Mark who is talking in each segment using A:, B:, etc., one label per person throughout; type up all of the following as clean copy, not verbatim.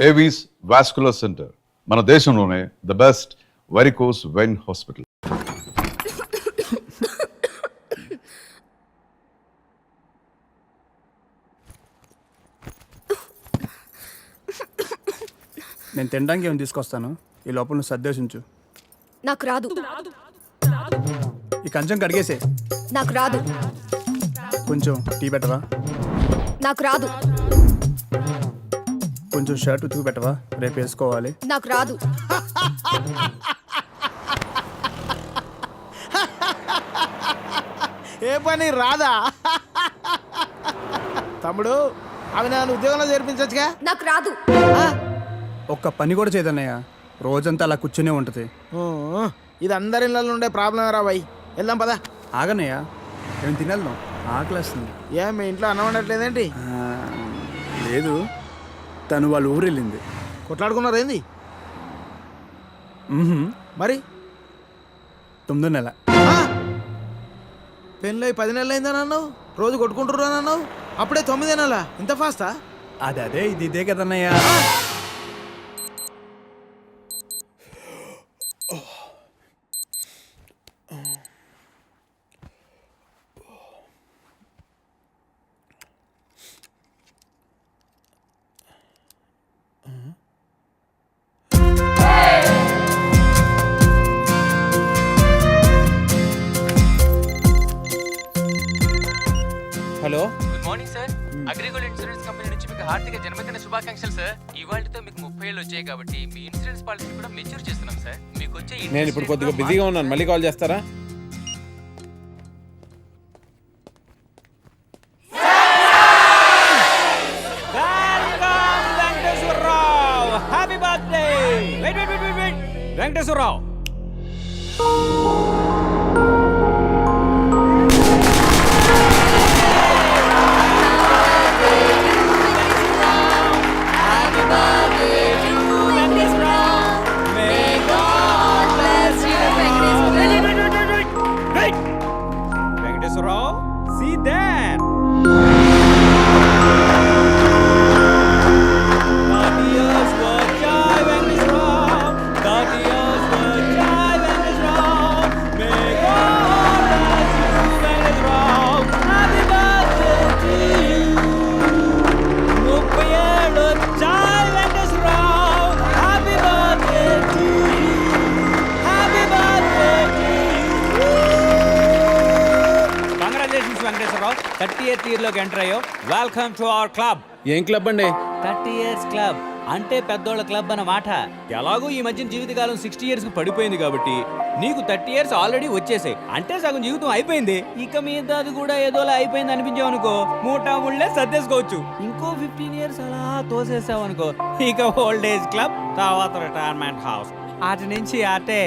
A: Avis vascular centre మన దేశంలోనే the best varicose vein hospital.
B: నేను తినడానికి ఏమైనా తీసుకొస్తాను, ఈ లోపల నువ్వు సర్దేశించు.
C: నాకు రాదు.
B: ఈ కంచం కడిగేసే.
C: నాకు రాదు.
B: కొంచెం టీ పెట్టవా?
C: నాకు రాదు.
B: కొంచెం షర్ట్ ఉతుకు పెట్టవా, రేపు వేసుకోవాలి.
C: నాకు రాదు.
D: ఏ పని రాదా? తమ్ముడు, అవి నన్ను ఉద్యోగంలో చేర్పించచ్చుగా.
C: నాకు రాదు.
B: ఒక్క పని కూడా చేయదన్నయ్య, రోజంతా అలా కూర్చునే ఉంటుంది.
D: ఇది అందరి ఇళ్ళలో ఉండే ప్రాబ్లం రా బాయ్. వెళ్దాం పదా.
B: ఆగన్నయ్య, ఏం తినేద్దాం, ఆకలేస్తుంది.
D: మీ ఇంట్లో అన్నం వండట్లేదేంటి?
B: లేదు, తను వాళ్ళ ఊరు వెళ్ళింది.
D: కొట్లాడుకున్నారు ఏంది? మరి
B: 9వ నెల.
D: పెళ్ళి 10 నెలలు అయిందని అన్నావు, రోజు కొట్టుకుంటుర్రు అని అన్నావు, అప్పుడే 9 నెలలా? ఇంత ఫాస్టా?
B: అదే ఇదే కదన్నయ్య.
E: Hello,
F: good morning sir. Agrigold insurance company నుంచి మీకు హార్దిక జన్మదిన శుభాకాంక్షలు సార్. ఇవాళతో మీకు 30 ఏళ్ళు వచ్చాయి కాబట్టి మీ ఇన్సూరెన్స్ పాలసీ కూడా మెచ్యూర్ చేస్తున్నాం సార్. మీకు వచ్చే
E: నేను ఇప్పుడు కొద్దిగా బిజీగా ఉన్నాను, మళ్ళీ కాల్ చేస్తారా? Happy birthday Venkateswararao. See that? Venkateswararao 30th ఇయర్లోకి ఎంటర్ అయ్యో. Welcome to our club.
G: ఏం క్లబ్ అండి?
E: 30 years క్లబ్ అంటే పెద్దోళ్ళ క్లబ్ అన్నమాట. ఎలాగో ఈ మధ్యన జీవితకాలం 60 years కు పడిపోయింది కాబట్టి నీకు 30 years ఆల్రెడీ వచ్చేసాయి, అంటే సగం జీవితం అయిపోయింది. ఇక మీద అది కూడా ఏదోలా అయిపోయింది అనిపించావు మూటా ముళ్ళే సర్దేసుకోవచ్చు. ఇంకో 15 years అలా తోసేసావు అనుకో, ఇక ఓల్డ్ ఏజ్ క్లబ్, తర్వాత రిటైర్మెంట్ హౌస్, అటు నుంచి అటే.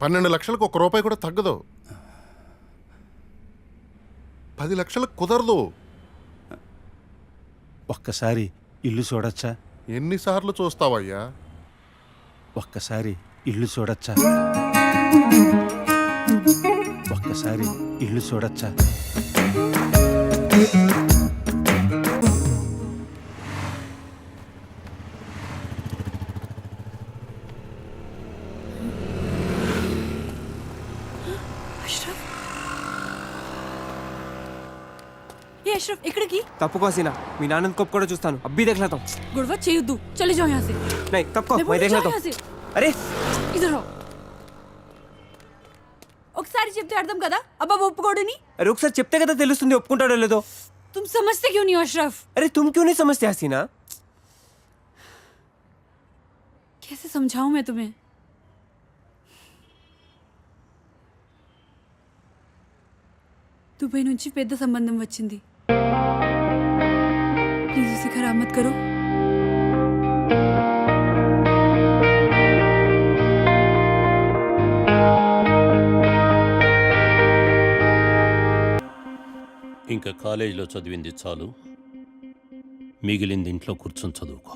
H: $12 లక్షలకు ₹1 కూడా తగ్గదు. 10 లక్షలకు కుదరదు.
G: ఒక్కసారి ఇల్లు చూడొచ్చా?
H: ఎన్నిసార్లు చూస్తావయ్యా?
G: ఒక్కసారి ఇల్లు చూడొచ్చా? ఒక్కసారి ఇల్లు చూడొచ్చా?
C: अशरफ इकड़े की
I: तప్పుకో సీనా, మీ నాన్నని కొప్పు కూడా చూస్తాను. అబ్బీ देख लेता हूं.
C: गुड़वा చేయొద్దు, चले जाओ यहां से.
I: नहीं तప్పుకో, मैं देख लेता हूं. अरे
C: इधर आओ. ఒకసారి చెప్తే అర్థం కదా, అబ్బా ఒప్పుకోడని.
I: अरे ఒకసారి చెప్తే కదా తెలుస్తుంది ఒప్పుకుంటాడో లేదో.
C: तुम समझते क्यों नहीं हो अशरफ?
I: अरे तुम क्यों नहीं समझते हसीना?
C: कैसे समझाऊं मैं तुम्हें? దుబాయ్ నుంచి పెద్ద సంబంధం వచ్చింది. प्लीज उसे खराब मत करो.
J: ఇంకా కాలేజీలో చదివింది చాలు, మిగిలింది ఇంట్లో కూర్చొని చదువుకో.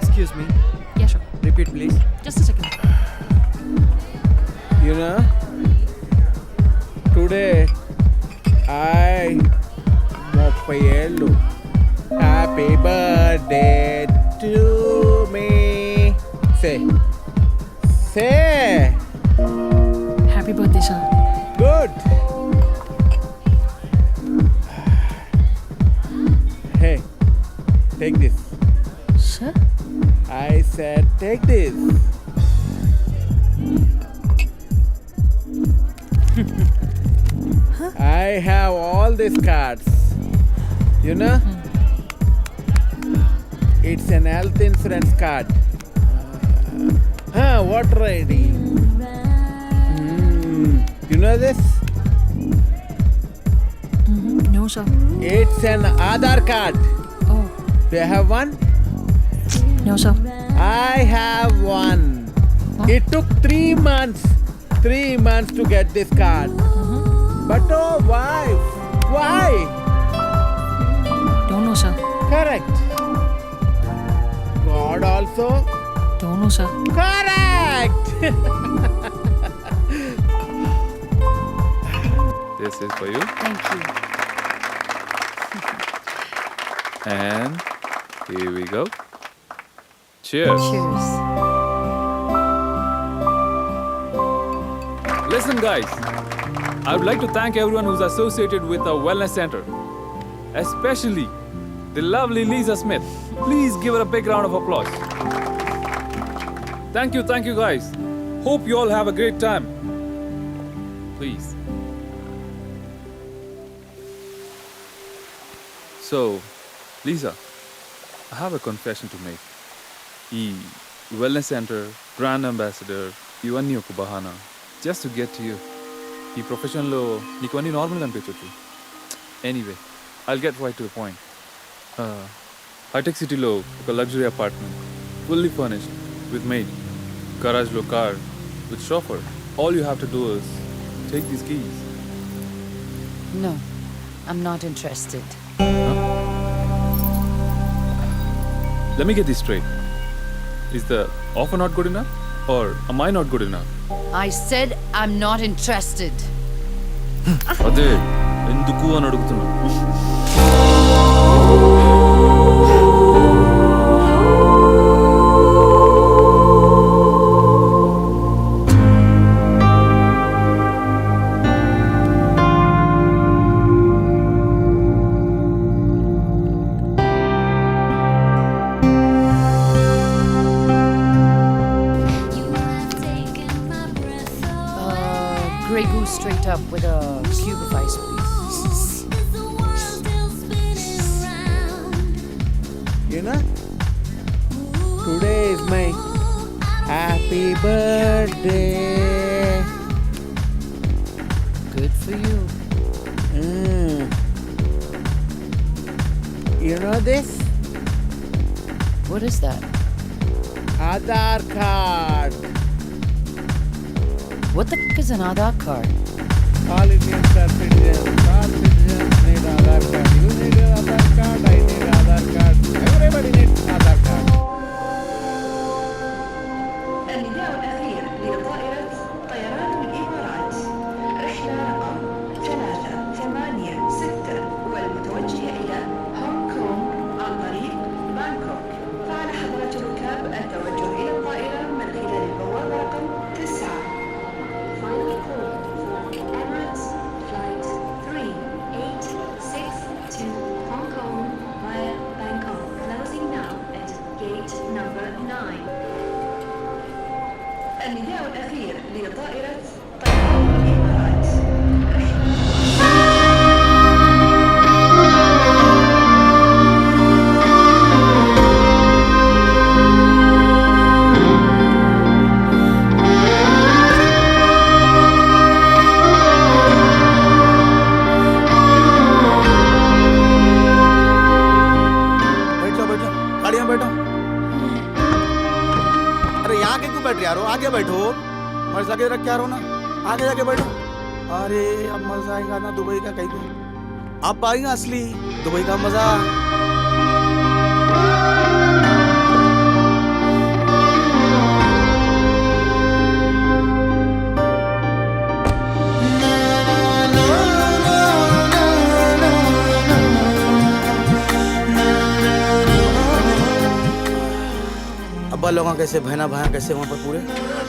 I: Excuse me.
K: Yeah, sure.
I: Repeat, please.
K: Just a second.
G: You know, today I 30 ఏళ్ళు. Happy birthday to me. Say.
K: Happy birthday, sir.
G: Good. Hey, take this.
K: Sir?
G: I said take this. I have all these cards. You know? It's an health insurance card. Water ID. You know this?
K: No, sir.
G: It's an Aadhaar card.
K: Oh,
G: Do you have one?
K: no, sir.
G: I have one. It took 3 months. 3 months to get this card. But oh, why? Why?
K: Don't know, sir.
G: Correct. God also?
K: Don't know, sir.
G: Correct.
L: This is for you.
K: Thank you.
L: And here we go. Cheers.
K: Cheers.
L: Listen, guys. I would like to thank everyone who's associated with our wellness center, especially the lovely Lisa Smith. Please give her a big round of applause. Thank you, guys. Hope you all have a great time. Please. So, Lisa, I have a confession to make. ఈ wellness centre brand ambassador ఇవన్నీ ఒక బహానా just to get you. ఈ ప్రొఫెషన్లో నీకు అన్నీ normal అనిపించవచ్చు. Anyway I'll get right to the point. Hitech సిటీలో ఒక luxury apartment fully furnished with maid, గరాజ్లో car with chauffeur. All you have to do is take these keys.
K: No, I'm not interested.
L: Let me get this straight. Is the offer not good enough? Or am I not good enough?
K: I said I'm not interested.
L: అదే ఎందుకు అని అడుగుతున్నా.
K: Grey Goose straight up with a cube of ice, please.
G: You know, today is my happy birthday.
K: Good for you.
G: You know this?
K: What is that?
G: Aadhaar card.
K: What the f*** is an Aadhaar card?
G: All Indians are citizens. All citizens need Aadhaar card. You need an Aadhaar card. I need Aadhaar card. Everybody needs Aadhaar card.
M: النداء الأخير لطائرة طيران الإمارات رحلة رقم 386
D: लगे रख क्या रहो ना, आगे जाके बैठो। अरे अब मजा आएगा ना दुबई का कहीं को, अब आएगा असली दुबई का मजा। अब्बा लोग कैसे, बहना भाया कैसे वहाँ पर पूरे?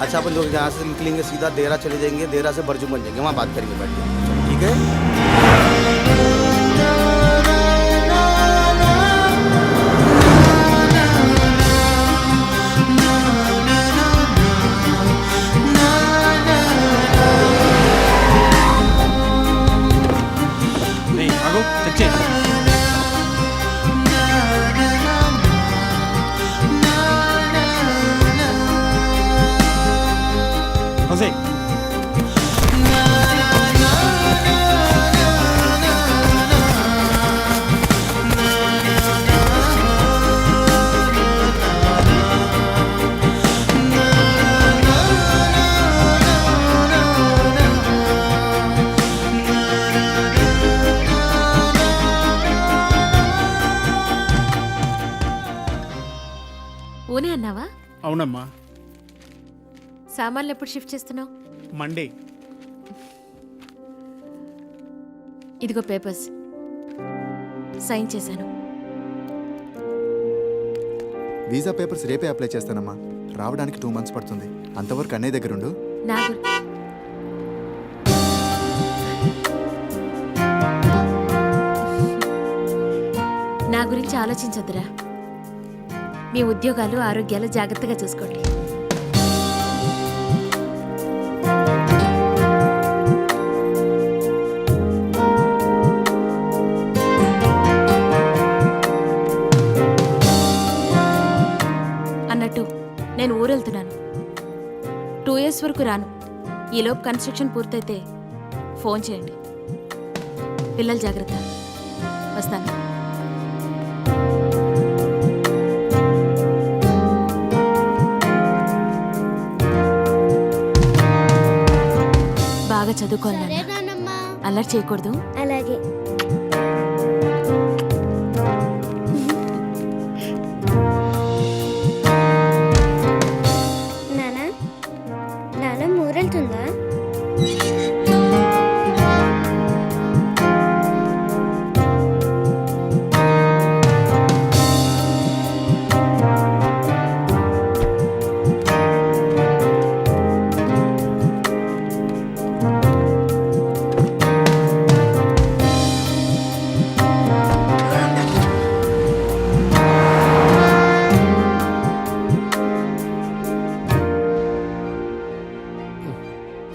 D: अच्छा अपन लोग यहाँ से निकलेंगे सीधा देरा चले जाएंगे, देरा से बरजू बन जाएंगे, वहाँ बात करेंगे बैठ के, ठीक है?
I: ఆగు చెక్ చేయి. హోసే
C: ఊనే అన్నావా?
B: అవునమ్మా.
C: సామాన్లు ఎప్పుడు షిఫ్ట్ చేస్తున్నావు?
B: మండే.
C: ఇదిగో పేపర్స్, సైన్ చేశాను.
B: వీసా పేపర్స్ రేపే అప్లై చేస్తానమ్మా. రావడానికి 2 months పడుతుంది. అంతవరకు అన్నయ్య దగ్గర ఉండు.
C: నా గురించి ఆలోచించొద్దురా. మీ ఉద్యోగాలు ఆరోగ్యాలు జాగ్రత్తగా చూసుకోండి. అన్నట్టు నేను ఊరెళ్తున్నాను. 2 years వరకు రాను. ఈలోపు కన్స్ట్రక్షన్ పూర్తయితే ఫోన్ చేయండి. పిల్లలు జాగ్రత్త. వస్తాను. బాగా చదువుకోవాలి. అల్లరి చేయకూడదు.
M: అలాగే. నానా, నాన్న ఊరెళ్తుందా?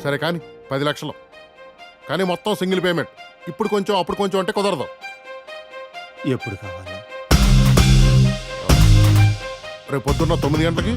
H: సరే కానీ 10 లక్షలు కానీ మొత్తం సింగిల్ పేమెంట్. ఇప్పుడు కొంచెం అప్పుడు కొంచెం అంటే కుదరదు.
B: ఎప్పుడు కావాలి?
H: రేపు పొద్దున్న 9 గంటలకి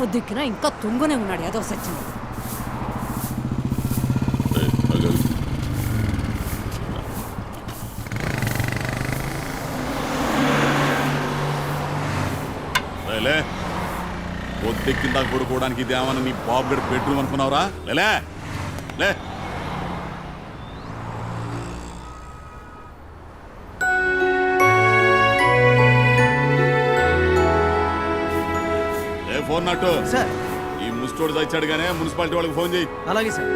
K: పొద్దుకినా ఇంకా తుంగునే ఉన్నాడు ఏదో సచ్చింది.
H: లే పొద్దెక్కిందా పడుకోవడానికి ఇదేమన్నా నీ బాబు గడి బెడ్రూమ్ అనుకున్నావురా? లే లే ఫోన్ నట్టు
E: సార్
H: ఈ ముస్టోడు తెచ్చాడు కానీ మున్సిపాలిటీ వాళ్ళకి ఫోన్ చేయి.
E: అలాగే సార్.